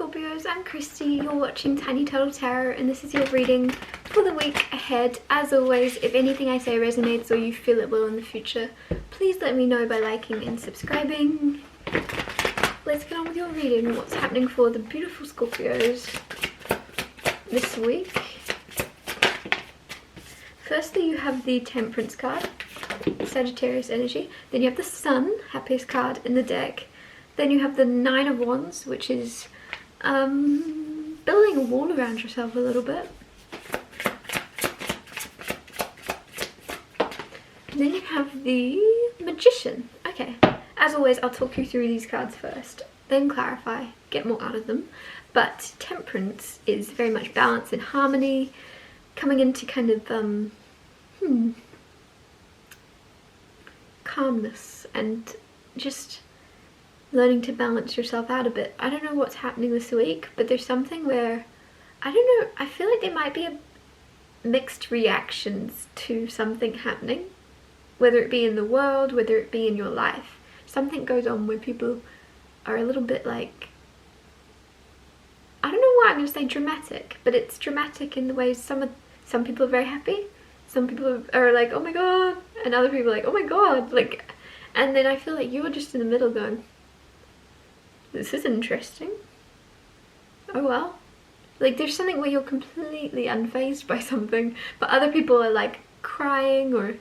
Scorpios, I'm Christy, you're watching Tiny Turtle Tarot, and this is your reading for the week ahead. As always, if anything I say resonates or you feel it will in the future, please let me know by liking and subscribing. Let's get on with your reading. What's happening for the beautiful Scorpios this week? Firstly, you have the Temperance card, Sagittarius energy. Then you have the Sun, happiest card in the deck. Then you have the Nine of Wands, which is building a wall around yourself a little bit. And then you have the Magician. Okay, as always, I'll talk you through these cards first, then clarify, get more out of them. But Temperance is very much balance and harmony, coming into kind of calmness and just learning to balance yourself out a bit. I don't know what's happening this week, but there's something where, I don't know, I feel like there might be mixed reactions to something happening, whether it be in the world, whether it be in your life. Something goes on where people are a little bit like, I don't know why I'm going to say dramatic, but it's dramatic in the ways some people are very happy, some people are like, oh my god, and other people are like, oh my god, like, and then I feel like you're just in the middle going, this is interesting. Oh well. Like there's something where you're completely unfazed by something, but other people are like crying or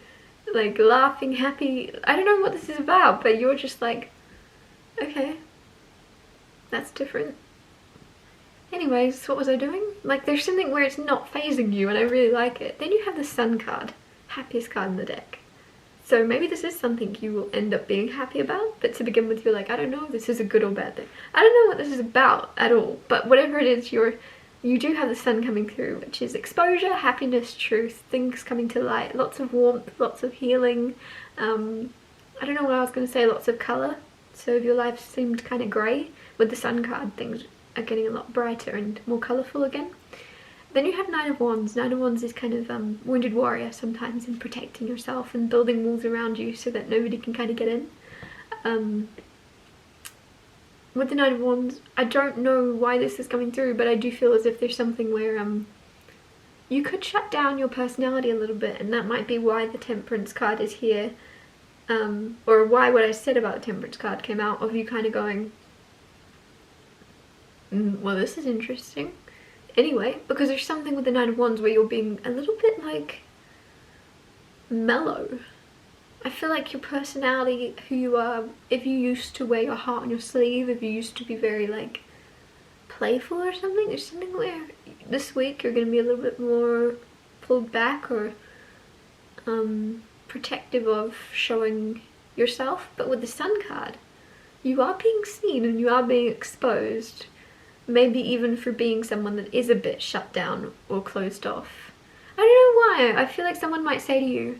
like laughing, happy. I don't know what this is about, but you're just like, okay, that's different. Anyways, what was I doing? Like there's something where it's not phasing you and I really like it. Then you have the Sun card, happiest card in the deck. So maybe this is something you will end up being happy about, but to begin with you're like, I don't know if this is a good or bad thing. I don't know what this is about at all, but whatever it is, you do have the Sun coming through, which is exposure, happiness, truth, things coming to light, lots of warmth, lots of healing. I don't know what I was going to say, lots of colour. So if your life seemed kind of grey, with the Sun card things are getting a lot brighter and more colourful again. Then you have Nine of Wands. Nine of Wands is kind of wounded warrior sometimes, in protecting yourself and building walls around you so that nobody can kind of get in. With the Nine of Wands, I don't know why this is coming through, but I do feel as if there's something where you could shut down your personality a little bit, and that might be why the Temperance card is here, or why what I said about the Temperance card came out, of you kind of going, well, this is interesting. Anyway, because there's something with the Nine of Wands where you're being a little bit like mellow. I feel like your personality, who you are, if you used to wear your heart on your sleeve, if you used to be very like playful or something, there's something where this week you're going to be a little bit more pulled back or protective of showing yourself. But with the Sun card, you are being seen and you are being exposed. Maybe even for being someone that is a bit shut down or closed off. I don't know why. I feel like someone might say to you,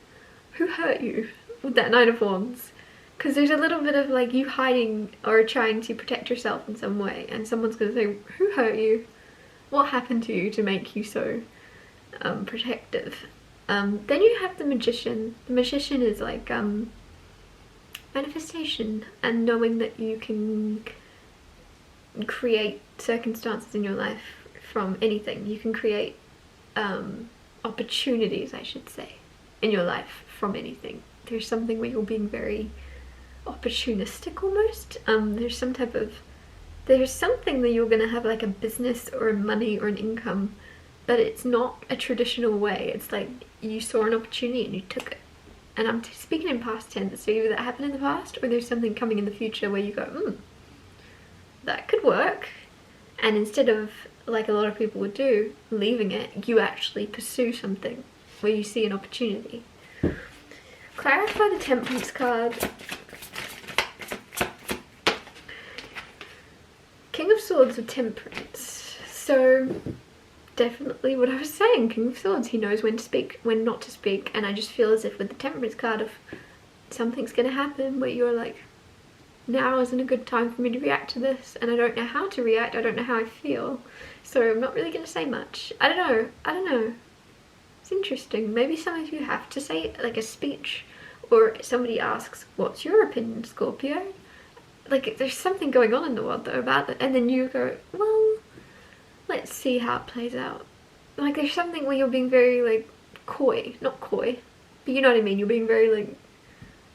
who hurt you with that Nine of Wands? Because there's a little bit of like you hiding or trying to protect yourself in some way, and someone's going to say, who hurt you? What happened to you to make you so protective? Then you have the Magician. The Magician is like manifestation and knowing that you can create circumstances in your life from anything. You can create opportunities, I should say, in your life from anything. There's something where you're being very opportunistic almost. There's something that you're gonna have like a business or money or an income, but it's not a traditional way. It's like you saw an opportunity and you took it. And I'm speaking in past tense, so either that happened in the past or there's something coming in the future where you go, that could work. And instead of, like a lot of people would do, leaving it, you actually pursue something where you see an opportunity. Clarify the Temperance card. King of Swords with Temperance. So definitely what I was saying, King of Swords, he knows when to speak, when not to speak, and I just feel as if with the Temperance card, if something's gonna happen where you're like, now isn't a good time for me to react to this, and I don't know how to react, I don't know how I feel, so I'm not really going to say much. I don't know. It's interesting. Maybe some of you have to say like a speech, or somebody asks, what's your opinion, Scorpio? Like there's something going on in the world though about that, and then you go, well, let's see how it plays out. Like there's something where you're being very like coy, not coy, but you know what I mean, you're being very like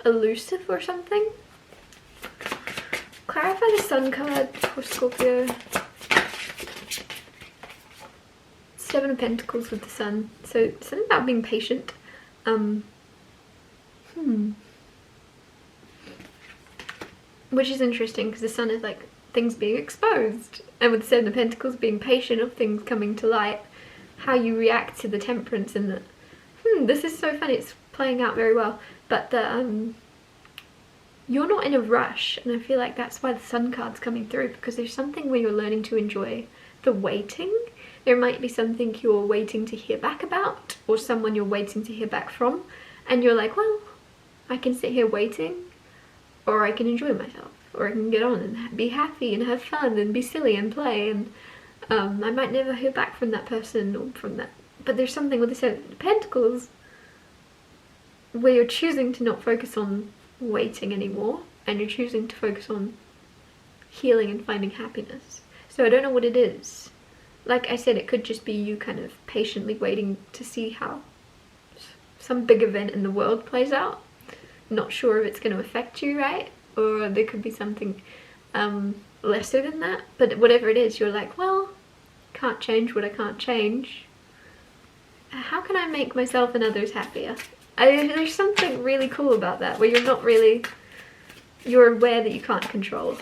elusive or something. Clarify the Sun card for Scorpio. Seven of Pentacles with the Sun, so something about being patient. Which is interesting because the Sun is like things being exposed, and with the Seven of Pentacles being patient of things coming to light, how you react to the Temperance and the this is so funny, it's playing out very well. But the you're not in a rush, and I feel like that's why the Sun card's coming through, because there's something where you're learning to enjoy the waiting. There might be something you're waiting to hear back about, or someone you're waiting to hear back from, and you're like, well, I can sit here waiting, or I can enjoy myself, or I can get on and be happy and have fun and be silly and play, and I might never hear back from that person or from that. But there's something with the Seven of Pentacles where you're choosing to not focus on waiting anymore, and you're choosing to focus on healing and finding happiness. So I don't know what it is. Like I said, it could just be you kind of patiently waiting to see how some big event in the world plays out. Not sure if it's going to affect you, right? Or there could be something lesser than that. But whatever it is, you're like, well, can't change what I can't change. How can I make myself and others happier? There's something really cool about that, where you're not really, you're aware that you can't control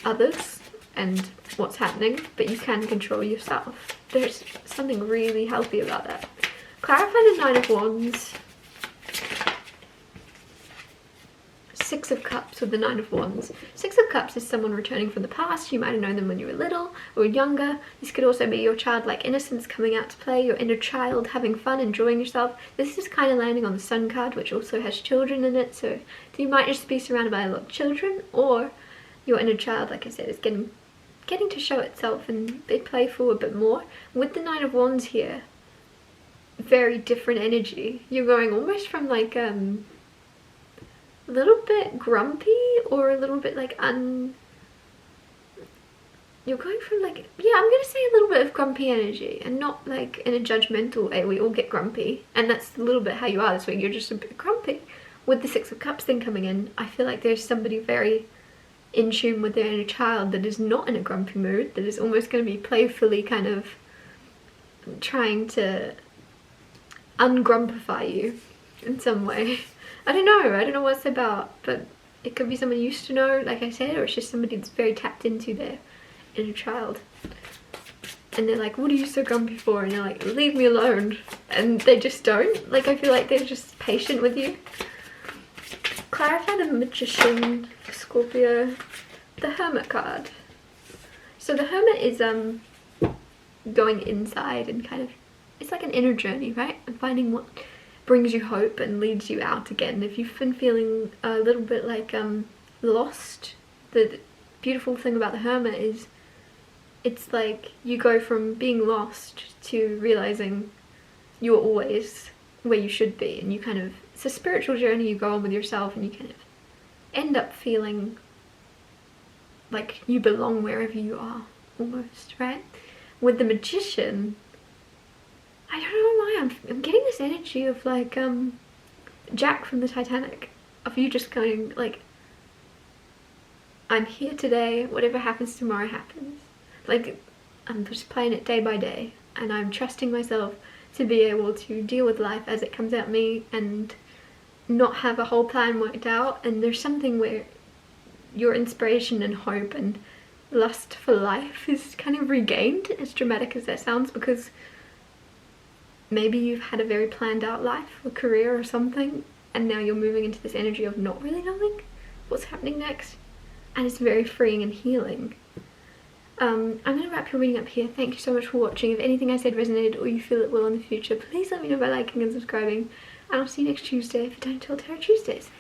others and what's happening, but you can control yourself. There's something really healthy about that. Clarify the Nine of Wands. Six of Cups with the Nine of Wands. Six of Cups is someone returning from the past. You might have known them when you were little or younger. This could also be your childlike innocence coming out to play, your inner child having fun, enjoying yourself. This is kind of landing on the Sun card, which also has children in it, so you might just be surrounded by a lot of children, or your inner child, like I said, is getting to show itself and be playful a bit more. With the Nine of Wands here, very different energy. You're going almost from like a little bit grumpy, or a little bit like you're going from like, yeah, I'm gonna say a little bit of grumpy energy, and not like in a judgmental way. We all get grumpy, and that's a little bit how you are this week. You're just a bit grumpy. With the Six of Cups thing coming in, I feel like there's somebody very in tune with their inner child that is not in a grumpy mood, that is almost going to be playfully kind of trying to ungrumpify you in some way. I don't know what it's about, but it could be someone you used to know, like I said, or it's just somebody that's very tapped into their inner child. And they're like, what are you so grumpy for? And you're like, leave me alone. And they just don't. Like, I feel like they're just patient with you. Clarify the Magician for Scorpio. The Hermit card. So the Hermit is going inside and kind of, it's like an inner journey, right? And finding what brings you hope and leads you out again. If you've been feeling a little bit like lost, the beautiful thing about the Hermit is it's like you go from being lost to realizing you're always where you should be, and you kind of, it's a spiritual journey you go on with yourself, and you kind of end up feeling like you belong wherever you are, almost, right? With the Magician, I don't know why, I'm getting this energy of like Jack from the Titanic, of you just going like, I'm here today, whatever happens tomorrow happens. Like, I'm just playing it day by day, and I'm trusting myself to be able to deal with life as it comes at me and not have a whole plan worked out. And there's something where your inspiration and hope and lust for life is kind of regained, as dramatic as that sounds, because maybe you've had a very planned out life or career or something, and now you're moving into this energy of not really knowing what's happening next, and it's very freeing and healing. I'm going to wrap your reading up here. Thank you so much for watching. If anything I said resonated or you feel it will in the future, please let me know by liking and subscribing, and I'll see you next Tuesday for Don't Tell Tarot Tuesdays.